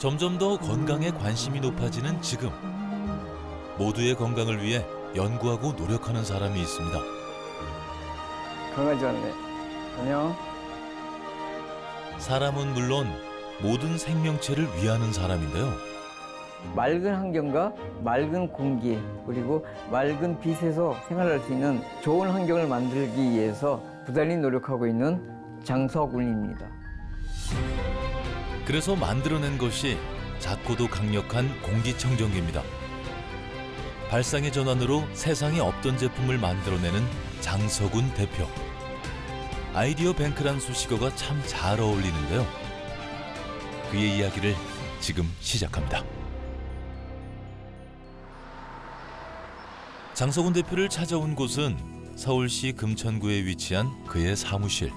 점점 더 건강에 관심이 높아지는 지금 모두의 건강을 위해 연구하고 노력하는 사람이 있습니다. 강아지 왔네. 안녕. 사람은 물론 모든 생명체를 위하는 사람인데요. 맑은 환경과 맑은 공기 그리고 맑은 빛에서 생활할 수 있는 좋은 환경을 만들기 위해서 부단히 노력하고 있는 장석운입니다. 그래서 만들어낸 것이 작고도 강력한 공기청정기입니다. 발상의 전환으로 세상에 없던 제품을 만들어내는 장석운 대표. 아이디어 뱅크란 수식어가 참 잘 어울리는데요. 그의 이야기를 지금 시작합니다. 장석운 대표를 찾아온 곳은 서울시 금천구에 위치한 그의 사무실.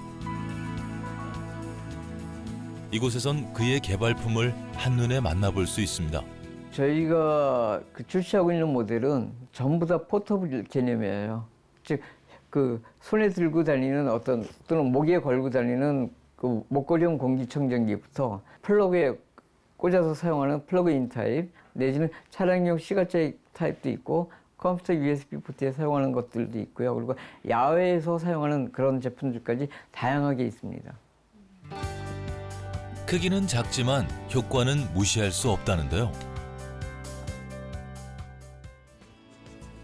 이곳에선 그의 개발품을 한눈에 만나볼 수 있습니다. 저희가 출시하고 있는 모델은 전부 다 포터블 개념이에요. 즉, 손에 들고 다니는 또는 목에 걸고 다니는 목걸이용 공기청정기부터 플러그에 꽂아서 사용하는 플러그인 타입, 내지는 차량용 시가차 타입도 있고 컴퓨터 USB 포트에 사용하는 것들도 있고요. 그리고 야외에서 사용하는 그런 제품들까지 다양하게 있습니다. 크기는 작지만 효과는 무시할 수 없다는데요.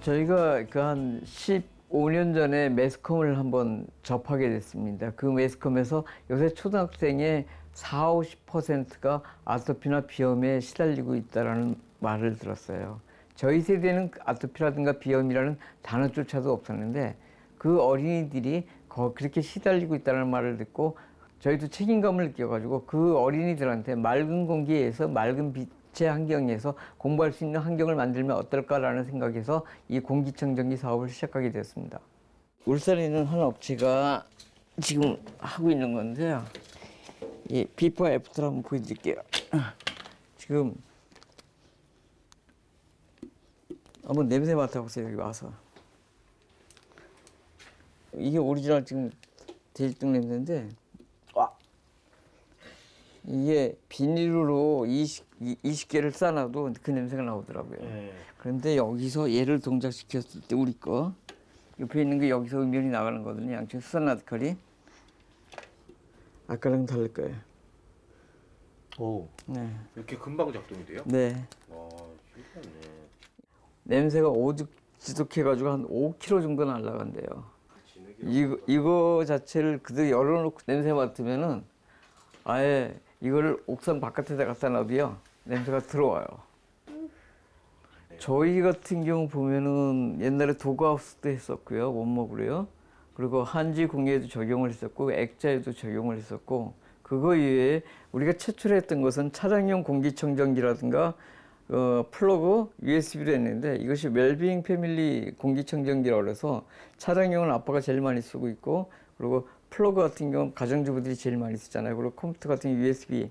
저희가 한 15년 전에 매스컴을 한번 접하게 됐습니다. 그 매스컴에서 요새 초등학생의 40~50%가 아토피나 비염에 시달리고 있다는 말을 들었어요. 저희 세대는 아토피라든가 비염이라는 단어조차도 없었는데 그 어린이들이 그렇게 시달리고 있다는 말을 듣고 저희도 책임감을 느껴가지고 그 어린이들한테 맑은 공기에서 맑은 빛의 환경에서 공부할 수 있는 환경을 만들면 어떨까라는 생각에서 이 공기청정기 사업을 시작하게 되었습니다. 울산에 있는 한 업체가 지금 하고 있는 건데요. 이 비포 애프터를 한번 보여드릴게요. 지금 한번 냄새 맡아보세요. 여기 와서. 이게 오리지널 지금 돼지똥 냄새인데 이게 비닐로 20개를 싸놔도 그 냄새가 나오더라고요. 그런데 여기서 얘를 동작시켰을 때 우리 거 옆에 있는 게 여기서 음연이 나가는 거거든요. 양쪽 수산라디칼이 아까랑 다를 거예요. 오, 네. 이렇게 금방 작동이 돼요? 네. 와, 신기하네. 냄새가 오죽지독해가지고 한 5kg 정도 날라간대요. 이거 자체를 그대로 열어놓고 냄새 맡으면은 아예 이걸 옥상 바깥에다 갖다 놔도요 냄새가 들어와요. 저희 같은 경우 보면은 옛날에 도그하우스도 했었고요, 원목으로요. 그리고 한지 공예에도 적용을 했었고 액자에도 적용을 했었고 그거 외에 우리가 최초로 했던 것은 차량용 공기청정기라든가 플러그 USB로 했는데 이것이 웰빙 패밀리 공기청정기라고 해서 차량용은 아빠가 제일 많이 쓰고 있고 그리고 플러그 같은 경우는 가정주부들이 제일 많이 쓰잖아요. 그리고 컴퓨터 같은 경우 USB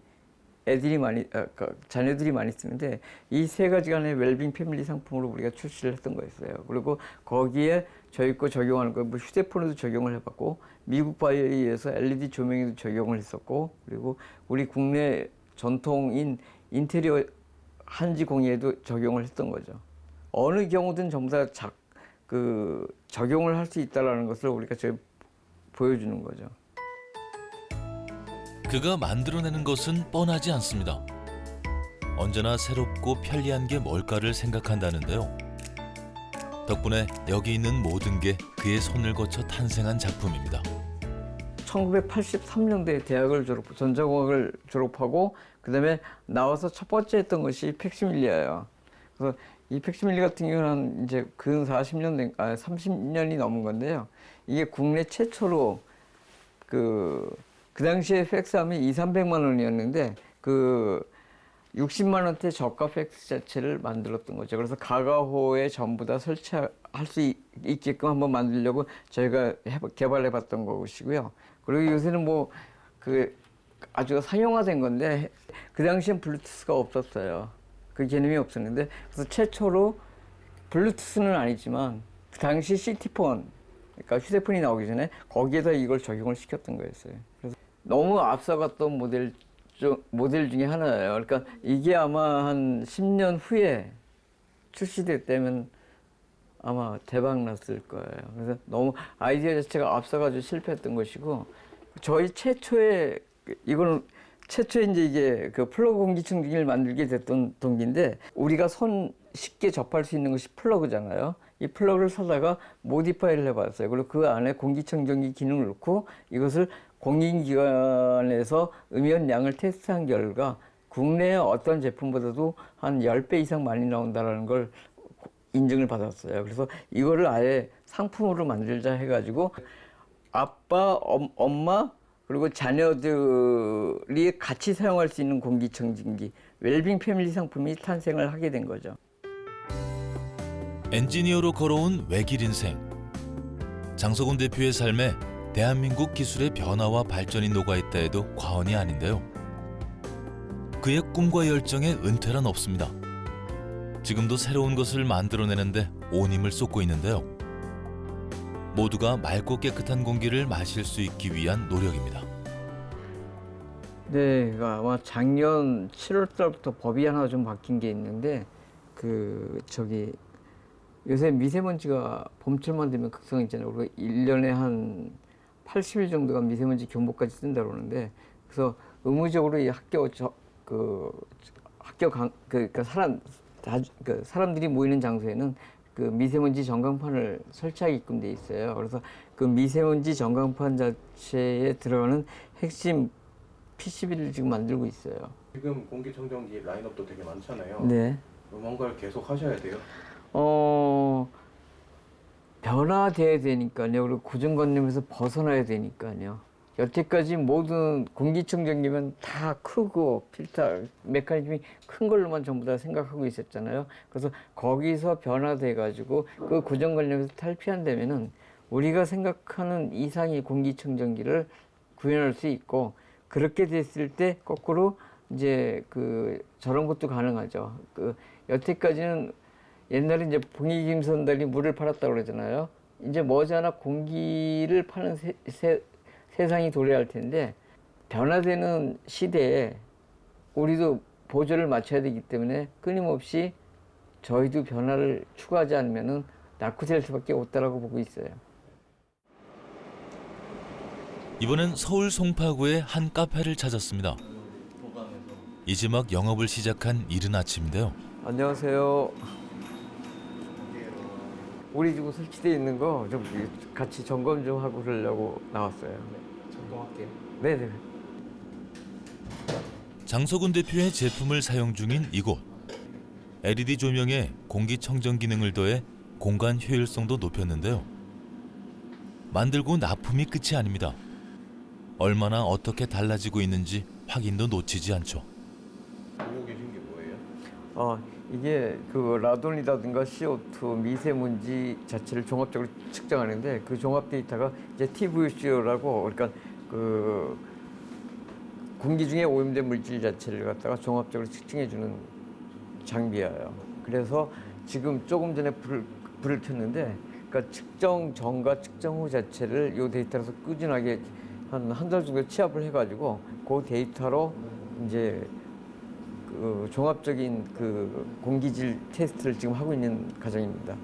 자녀들이 많이 쓰는데 이 세 가지가 하나의 웰빙 패밀리 상품으로 우리가 출시를 했던 거였어요. 그리고 거기에 저희 거 적용하는 거, 휴대폰에도 적용을 해봤고 미국 바이오에서 LED 조명에도 적용을 했었고 그리고 우리 국내 전통인 인테리어 한지 공예에도 적용을 했던 거죠. 어느 경우든 전부 다 적용을 할 수 있다는 것을 우리가 보여주는 거죠. 그가 만들어내는 것은 뻔하지 않습니다. 언제나 새롭고 편리한 게 뭘까를 생각한다는데요. 덕분에 여기 있는 모든 게 그의 손을 거쳐 탄생한 작품입니다. 1983년도에 전자공학을 졸업하고 그다음에 나와서 첫 번째 했던 것이 팩시밀리아예요. 그래서 이 팩시밀리 같은 경우는 이제 근 30년이 넘은 건데요. 이게 국내 최초로 그 당시에 팩스하면 200~300만 원이었는데 60만 원대 저가 팩스 자체를 만들었던 거죠. 그래서 가가호에 전부 다 설치할 수 있게끔 한번 만들려고 저희가 개발해봤던 것이고요. 그리고 요새는 아주 상용화된 건데 그 당시엔 블루투스가 없었어요. 그 개념이 없었는데 그래서 최초로 블루투스는 아니지만 그 당시 시티폰, 그러니까 휴대폰이 나오기 전에 거기에다 이걸 적용을 시켰던 거였어요. 그래서 너무 앞서갔던 모델 모델 중에 하나예요. 그러니까 이게 아마 한 10년 후에 출시됐다면 아마 대박 났을 거예요. 그래서 너무 아이디어 자체가 앞서가지고 실패했던 것이고, 저희 최초의 이거는 최초에 이제 이게 그 플러그 공기청정기를 만들게 됐던 동기인데, 우리가 손 쉽게 접할 수 있는 것이 플러그잖아요. 이 플러그를 사다가 모디파이를 해봤어요. 그리고 그 안에 공기청정기 기능을 넣고 이것을 공인기관에서 음이온량을 테스트한 결과 국내의 어떤 제품보다도 한 10배 이상 많이 나온다는 걸 인증을 받았어요. 그래서 이거를 아예 상품으로 만들자 해가지고 아빠, 엄마 그리고 자녀들이 같이 사용할 수 있는 공기청정기 웰빙 패밀리 상품이 탄생을 하게 된 거죠. 엔지니어로 걸어온 외길 인생. 장석훈 대표의 삶에 대한민국 기술의 변화와 발전이 녹아있다 해도 과언이 아닌데요. 그의 꿈과 열정에 은퇴란 없습니다. 지금도 새로운 것을 만들어내는데 온 힘을 쏟고 있는데요. 모두가 맑고 깨끗한 공기를 마실 수 있기 위한 노력입니다. 네, 아마 작년 7월 달부터 법이 하나 좀 바뀐 게 있는데, 요새 미세먼지가 봄철만 되면 극성이잖아요. 그리고 1년에 한 80일 정도가 미세먼지 경보까지 뜬다고 그러는데, 그래서 의무적으로 이 사람들이 모이는 장소에는 그 미세먼지 전광판을 설치하게끔 돼 있어요. 그래서 그 미세먼지 전광판 자체에 들어가는 핵심 PCB를 지금 만들고 있어요. 지금 공기청정기 라인업도 되게 많잖아요. 네. 뭔가를 계속 하셔야 돼요. 변화돼야 되니까요. 그리고 고정관념에서 벗어나야 되니까요. 여태까지 모든 공기청정기면 다 크고 필터 메커니즘이 큰 걸로만 전부 다 생각하고 있었잖아요. 그래서 거기서 변화돼 가지고 그 고정관념에서 탈피한다면은 우리가 생각하는 이상의 공기청정기를 구현할 수 있고, 그렇게 됐을 때 거꾸로 이제 저런 것도 가능하죠. 여태까지는 옛날에 이제 봉이김선달이 물을 팔았다고 그러잖아요. 이제 머지않아 공기를 파는 세상이 도래할 텐데, 변화되는 시대에 우리도 보조를 맞춰야 되기 때문에 끊임없이 저희도 변화를 추구하지 않으면은 낙후될 수밖에 없다라고 보고 있어요. 이번엔 서울 송파구의 한 카페를 찾았습니다. 이제 막 영업을 시작한 이른 아침인데요. 안녕하세요. 우리 지금 설치되어 있는 거 좀 같이 점검 좀 하고 그러려고 나왔어요. 점검할게요. 네네. 장석훈 대표의 제품을 사용 중인 이곳. LED 조명에 공기청정 기능을 더해 공간 효율성도 높였는데요. 만들고 납품이 끝이 아닙니다. 얼마나 어떻게 달라지고 있는지 확인도 놓치지 않죠. 보고 계신 게 뭐예요? 이게 라돈이라든가 CO2, 미세먼지 자체를 종합적으로 측정하는데, 그 종합 데이터가 이제 TVCO라고, 그러니까 공기 중에 오염된 물질 자체를 갖다가 종합적으로 측정해주는 장비예요. 그래서 지금 조금 전에 불을 켰는데, 그러니까 측정 전과 측정 후 자체를 이 데이터에서 꾸준하게 한 달 정도 취합을 해가지고 그 데이터로 이제 종합적인 공기질 테스트를 지금 하고 있는 과정입니다.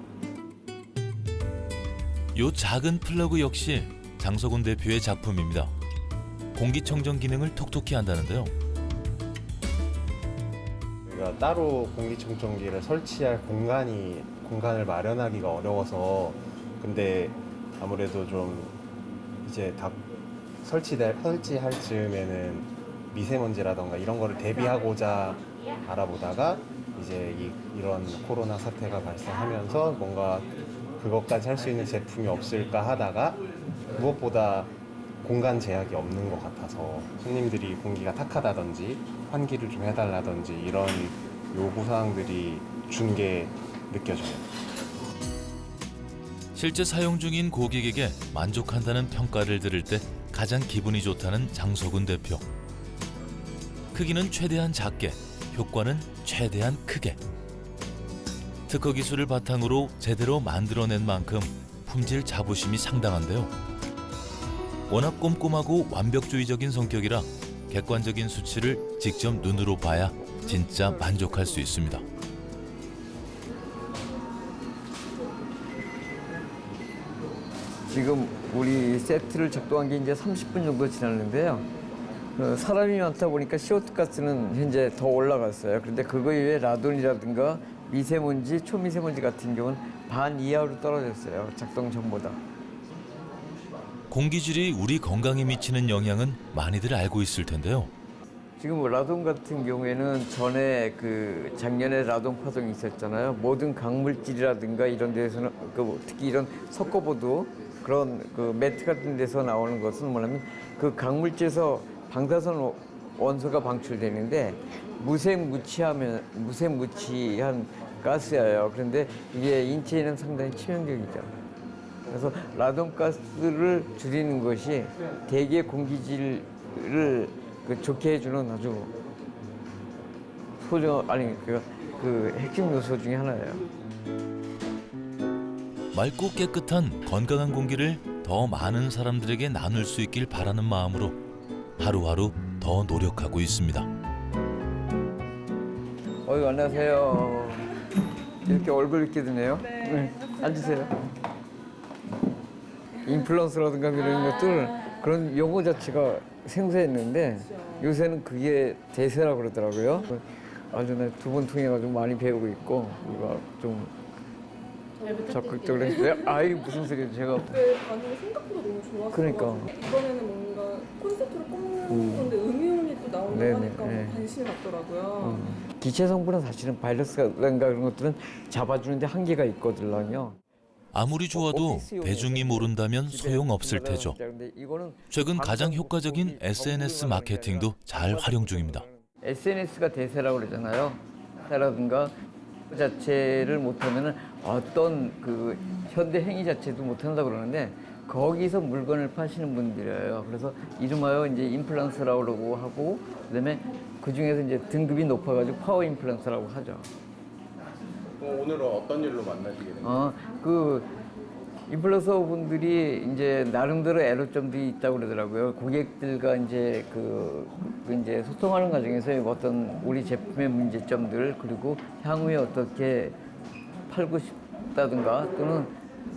요 작은 플러그 역시 장석훈 대표의 작품입니다. 공기청정 기능을 톡톡히 한다는데요. 우리가 따로 공기청정기를 설치할 공간을 마련하기가 어려워서, 근데 아무래도 좀 이제 다 설치할 즈음에는 미세먼지라던가 이런 거를 대비하고자 알아보다가 이제 이런 코로나 사태가 발생하면서 뭔가 그것까지 할 수 있는 제품이 없을까 하다가, 무엇보다 공간 제약이 없는 것 같아서 손님들이 공기가 탁하다든지 환기를 좀 해달라든지 이런 요구사항들이 준 게 느껴져요. 실제 사용 중인 고객에게 만족한다는 평가를 들을 때 가장 기분이 좋다는 장석훈 대표. 크기는 최대한 작게, 효과는 최대한 크게. 특허 기술을 바탕으로 제대로 만들어낸 만큼 품질 자부심이 상당한데요. 워낙 꼼꼼하고 완벽주의적인 성격이라 객관적인 수치를 직접 눈으로 봐야 진짜 만족할 수 있습니다. 지금 우리 세트를 작동한 게 이제 30분 정도 지났는데요. 사람이 많다 보니까 CO2 가스는 현재 더 올라갔어요. 그런데 그거 이외에 라돈이라든가 미세먼지, 초미세먼지 같은 경우는 반 이하로 떨어졌어요. 작동 전보다. 공기질이 우리 건강에 미치는 영향은 많이들 알고 있을 텐데요. 지금 라돈 같은 경우에는 전에 작년에 라돈 파동이 있었잖아요. 모든 강물질이라든가 이런 데서는 특히 이런 석고보드 그런 매트 같은 데서 나오는 것은 뭐냐면 그 강물질에서 방사선 원소가 방출되는데 무색무취한 가스예요. 그런데 이게 인체에는 상당히 치명적이죠. 그래서 라돈 가스를 줄이는 것이 대기의 공기질을 좋게 해주는 아주 핵심 요소 중에 하나예요. 맑고 깨끗한 건강한 공기를 더 많은 사람들에게 나눌 수 있길 바라는 마음으로 하루하루 더 노력하고 있습니다. 안녕하세요. 이렇게 얼굴 있게 되네요. 네. 앉으세요. 인플루언서라든가 이런 것들 그런 용어 자체가 생소했는데 요새는 그게 대세라고 그러더라고요. 아주 두 번 통해가지고 많이 배우고 있고 우리가 좀 적극적으로 했어요. 아이 무슨 소리예요, 제가. 반응이 생각보다 너무 좋았어요. 그러니까. 이번에는 뭔가 콘셉트를 꼽는 건데 음이온이 또 나온다고 네네, 하니까 네. 관심이 갔더라고요. 기체 성분은 사실은 바이러스라든가 그런 것들은 잡아주는데 한계가 있거든요. 아무리 좋아도 대중이 모른다면 소용없을 테죠. 최근 가장 효과적인 SNS 마케팅도 잘 활용 중입니다. SNS가 대세라고 그러잖아요. 라든가 그 자체를 못하면은 어떤 현대 행위 자체도 못한다고 그러는데 거기서 물건을 파시는 분들이에요. 그래서 이름하여 이제 인플루언서라고 그러고 하고 그다음에 그 중에서 이제 등급이 높아가지고 파워 인플루언서라고 하죠. 오늘은 어떤 일로 만나시게 됐나요? 인플루언서 분들이 이제 나름대로 애로점들이 있다고 그러더라고요. 고객들과 이제 이제 소통하는 과정에서 어떤 우리 제품의 문제점들 그리고 향후에 어떻게 팔고 싶다든가 또는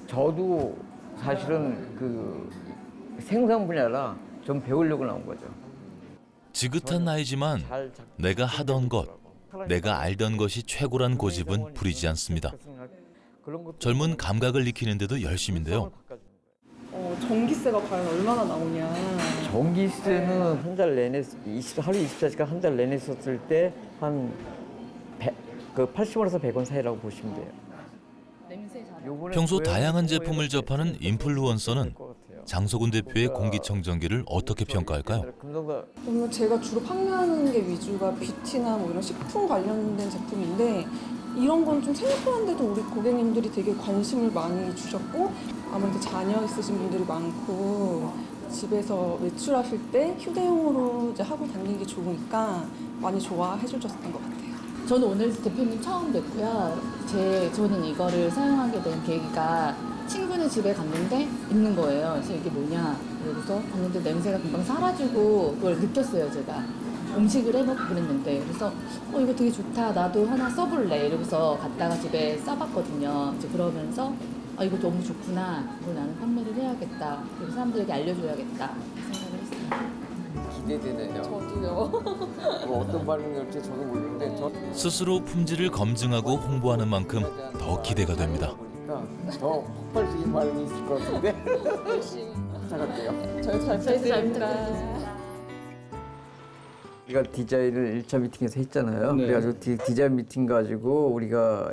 저도 사실은 생산 분야라 좀 배우려고 나온 거죠. 지긋한 나이지만 내가 하던 것, 내가 알던 것이 최고란 고집은 부리지 않습니다. 젊은 감각을 익히는데도 열심인데요. 전기세가 과연 얼마나 나오냐. 전기세는 한 달 내내 하루 24시간 한 달 내내 썼을 때 한 80원에서 100원 사이라고 보시면 돼요. 평소 다양한 제품을 접하는 인플루언서는 장석훈 대표의 공기청정기를 어떻게 평가할까요? 그러면 제가 주로 판매하는 게 위주가 뷰티나 뭐 이런 식품 관련된 제품인데 이런 건 좀 생소한데도 우리 고객님들이 되게 관심을 많이 주셨고 아무래도 자녀 있으신 분들이 많고 집에서 외출하실 때 휴대용으로 이제 하고 다니는 게 좋으니까 많이 좋아해 주셨던 것 같아요. 저는 오늘 대표님 처음 뵙고요. 저는 이거를 사용하게 된 계기가 친구네 집에 갔는데 있는 거예요. 그래서 이게 뭐냐. 그래서 봤는데 냄새가 금방 사라지고 그걸 느꼈어요, 제가. 음식을 해먹고 그랬는데. 그래서 이거 되게 좋다. 나도 하나 써볼래. 이러고서 갔다가 집에 써봤거든요. 이제 그러면서 이거 너무 좋구나. 이거 나는 판매를 해야겠다. 그리고 사람들에게 알려줘야겠다. 생각을 했어요. 기대되네요. 저도요. 어떤 반응이 올지 저도 모르는데 스스로 품질을 검증하고 홍보하는 만큼 더 기대가 됩니다. 더 폭발적인 반응이 있을 것 같은데 부탁할게요. 저희도 잘 부탁드립니다. 우리가 디자인을 1차 미팅에서 했잖아요. 그래가지고 디자인 미팅 가지고 우리가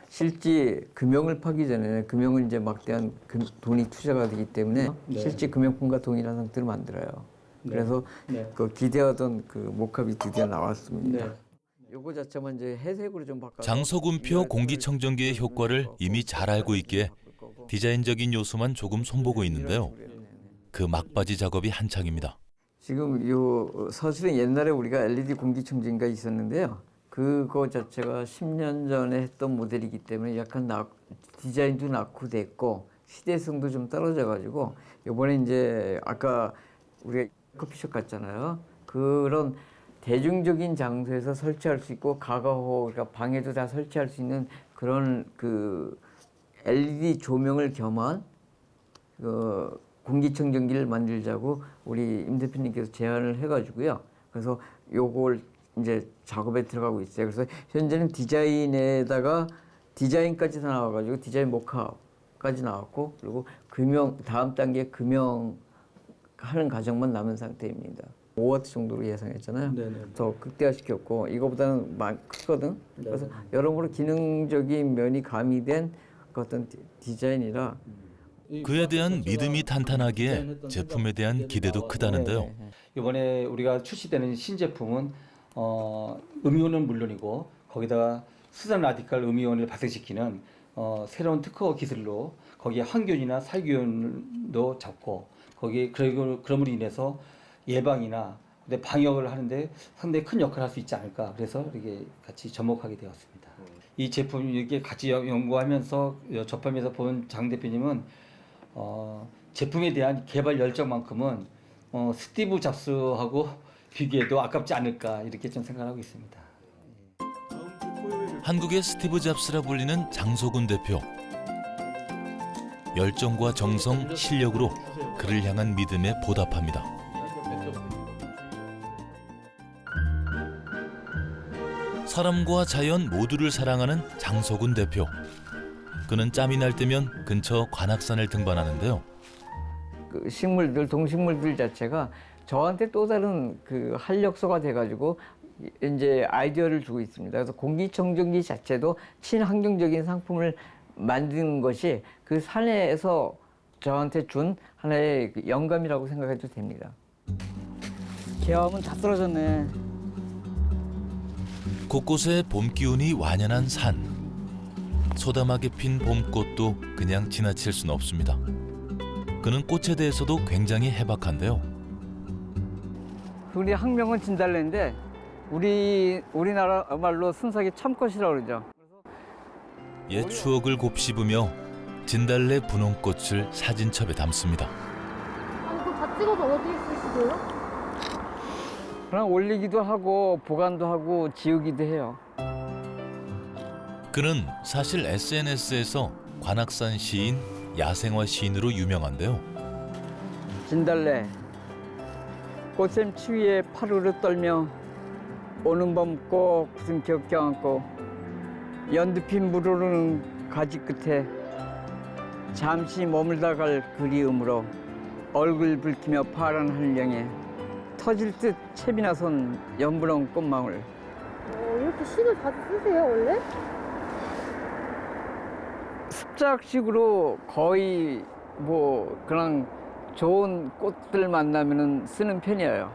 실제 금형을 파기 전에 금형은 이제 막대한 돈이 투자가 되기 때문에 실제 금형품과 동일한 상태로 만들어요. 그래서 기대하던 목합이 드디어 나왔습니다. 요거 자체만 이제 회색으로 좀 바꿔. 장석훈표 공기청정기의 효과를 이미 잘 알고 있기에 디자인적인 요소만 조금 손보고 있는데요. 그 막바지 작업이 한창입니다. 지금 사실은 옛날에 우리가 LED 공기청정기가 있었는데요. 그거 자체가 10년 전에 했던 모델이기 때문에 약간 디자인도 낙후됐고 시대성도 좀 떨어져가지고 이번에 이제 아까 우리가 커피숍 갔잖아요. 그런 대중적인 장소에서 설치할 수 있고 가가호 그러니까 방에도 다 설치할 수 있는 그런 그 LED 조명을 겸한 그 공기청정기를 만들자고 우리 임 대표님께서 제안을 해가지고요. 그래서 요걸 이제 작업에 들어가고 있어요. 그래서 현재는 디자인에다가 디자인까지 다 나와가지고 디자인 모카까지 나왔고 그리고 금형 다음 단계 금형 하는 과정만 남은 상태입니다. 5W 정도로 예상했잖아요. 더 극대화시켰고 이거보다는 크거든. 그래서 여러모로 기능적인 면이 가미된 그 어떤 디자인이라 그에 대한 믿음이 탄탄하기에 제품에 대한 기대도 크다는데요. 이번에 우리가 출시되는 신제품은 음이온은 물론이고 거기다가 수산 라디칼 음이온을 발생시키는 새로운 특허 기술로 거기에 항균이나 살균도 잡고 거기에 그럼으로 인해서 예방이나 방역을 하는데 상당히 큰 역할을 할 수 있지 않을까 그래서 이렇게 같이 접목하게 되었습니다. 이 제품 이렇게 같이 연구하면서 접하면서 본 장 대표님은 제품에 대한 개발 열정만큼은 스티브 잡스하고 비교해도 아깝지 않을까 이렇게 좀 생각하고 있습니다. 한국의 스티브 잡스라 불리는 장소군 대표. 열정과 정성, 실력으로 그를 향한 믿음에 보답합니다. 사람과 자연 모두를 사랑하는 장소군 대표. 그는 짬이 날 때면 근처 관악산을 등반하는데요. 그 식물들, 동식물들 자체가 저한테 또 다른 그 활력소가 돼가지고 이제 아이디어를 주고 있습니다. 그래서 공기청정기 자체도 친환경적인 상품을 만드는 것이 그 산에서 저한테 준 하나의 그 영감이라고 생각해도 됩니다. 개화하면 다 떨어졌네. 곳곳에 봄 기운이 완연한 산. 소담하게 핀 봄꽃도 그냥 지나칠 수는 없습니다. 그는 꽃에 대해서도 굉장히 해박한데요. 우리 학명은 진달래인데 우리나라 말로 순삭이 참꽃이라고 그러죠. 옛 추억을 곱씹으며 진달래 분홍꽃을 사진첩에 담습니다. 아니 그거 다 찍어서 어디에 쓰시게요? 그냥 올리기도 하고 보관도 하고 지우기도 해요. 그는 사실 SNS에서 관악산 시인, 야생화 시인으로 유명한데요. 진달래 꽃샘 추위에 파루를 떨며 오는 밤 꼭 숨겨 껴안고 연두핀 물오르는 가지 끝에 잠시 머물다 갈 그리움으로 얼굴 붉히며 파란 하늘령에 터질 듯 채비나 손 연분홍 꽃망울. 이렇게 시를 자주 쓰세요 원래? 습작식으로 거의 뭐 그냥 좋은 꽃들 만나면은 쓰는 편이에요.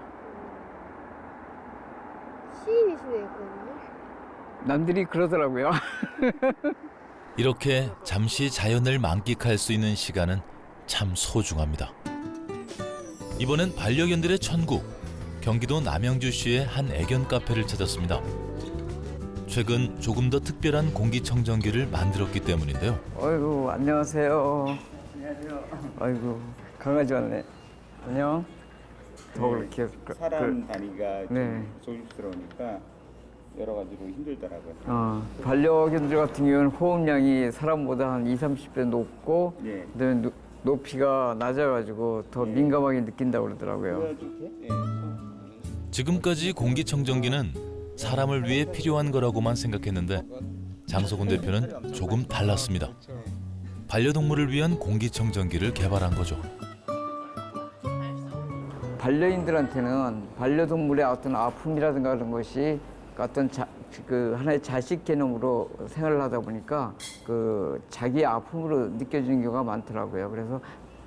시인이시네요 그러면. 남들이 그러더라고요. 이렇게 잠시 자연을 만끽할 수 있는 시간은 참 소중합니다. 이번엔 반려견들의 천국, 경기도 남양주시의 한 애견 카페를 찾았습니다. 최근 조금 더 특별한 공기청정기를 만들었기 때문인데요. 아이고 안녕하세요. 안녕하세요. 아이고 강아지 왔네. 안녕. 더 그렇게 사람 다니가 좀 네. 소심스러우니까 여러 가지로 힘들더라고요. 반려견들 같은 경우는 호흡량이 사람보다 한 20-30배 높고 예. 그다음에 높이가 낮아가지고 더 민감하게 느낀다고 그러더라고요. 보여줄게. 예. 지금까지 공기청정기는 사람을 위해 필요한 거라고만 생각했는데 장소군 대표는 조금 달랐습니다. 반려동물을 위한 공기청정기를 개발한 거죠. 반려인들한테는 반려동물의 어떤 아픔이라든가 그런 것이 어떤 그 하나의 자식 개념으로 생활을 하다 보니까 그 자기의 아픔으로 느껴지는 경우가 많더라고요. 그래서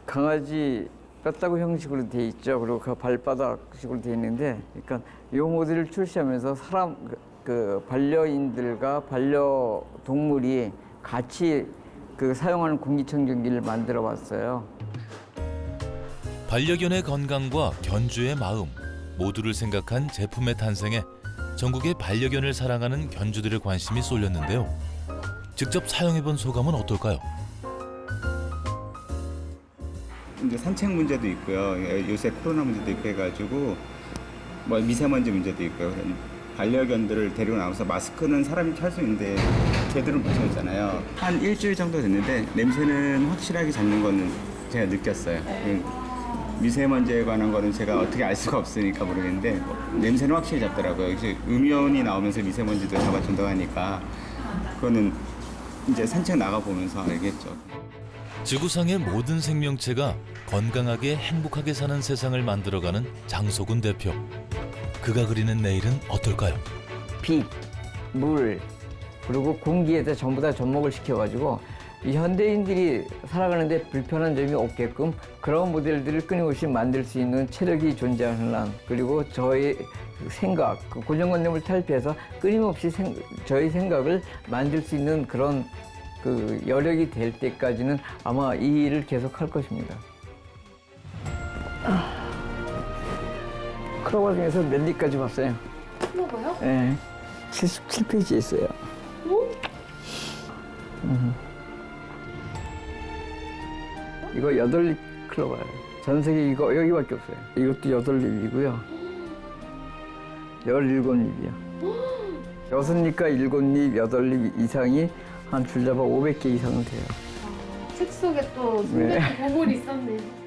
강아지 뼈다구 형식으로 돼 있죠. 그리고 그 발바닥식으로 돼 있는데, 그러니까 이 모델을 출시하면서 사람 그 반려인들과 반려동물이 같이 그 사용하는 공기청정기를 만들어 봤어요. 반려견의 건강과 견주의 마음 모두를 생각한 제품의 탄생에 전국의 반려견을 사랑하는 견주들의 관심이 쏠렸는데요. 직접 사용해본 소감은 어떨까요? 이제 산책 문제도 있고요. 요새 코로나 문제도 있고 해가지고 뭐 미세먼지 문제도 있고요. 반려견들을 데리고 나와서 마스크는 사람이 할 수 있는데 제대로 못 채웠잖아요. 한 일주일 정도 됐는데 냄새는 확실하게 잡는 거는 제가 느꼈어요. 미세먼지에 관한 거는 제가 어떻게 알 수가 없으니까 모르겠는데 냄새는 확실히 잡더라고요. 이제 음이온이 나오면서 미세먼지도 잡아준다고 하니까 그거는 이제 산책 나가보면서 알겠죠. 지구상의 모든 생명체가 건강하게 행복하게 사는 세상을 만들어가는 장소군 대표. 그가 그리는 내일은 어떨까요? 빛, 물, 그리고 공기에다 전부 다 접목을 시켜가지고 이 현대인들이 살아가는데 불편한 점이 없게끔 그런 모델들을 끊임없이 만들 수 있는 체력이 존재하는 한, 그리고 저의 생각, 그 고정관념을 탈피해서 끊임없이 저의 생각을 만들 수 있는 그런 그 여력이 될 때까지는 아마 이 일을 계속 할 것입니다. 클로버 중에서 몇 리까지 봤어요? 클로버요? 네, 77페이지에 있어요. 이거 8립 클로버예요. 전 세계 이거 여기밖에 없어요. 이것도 8립이고요. 17립이요. 6립과 7립, 8립 이상이 한 줄 잡아 500개 이상은 돼요. 책 속에 또 숨겨진 보물이 있었네요.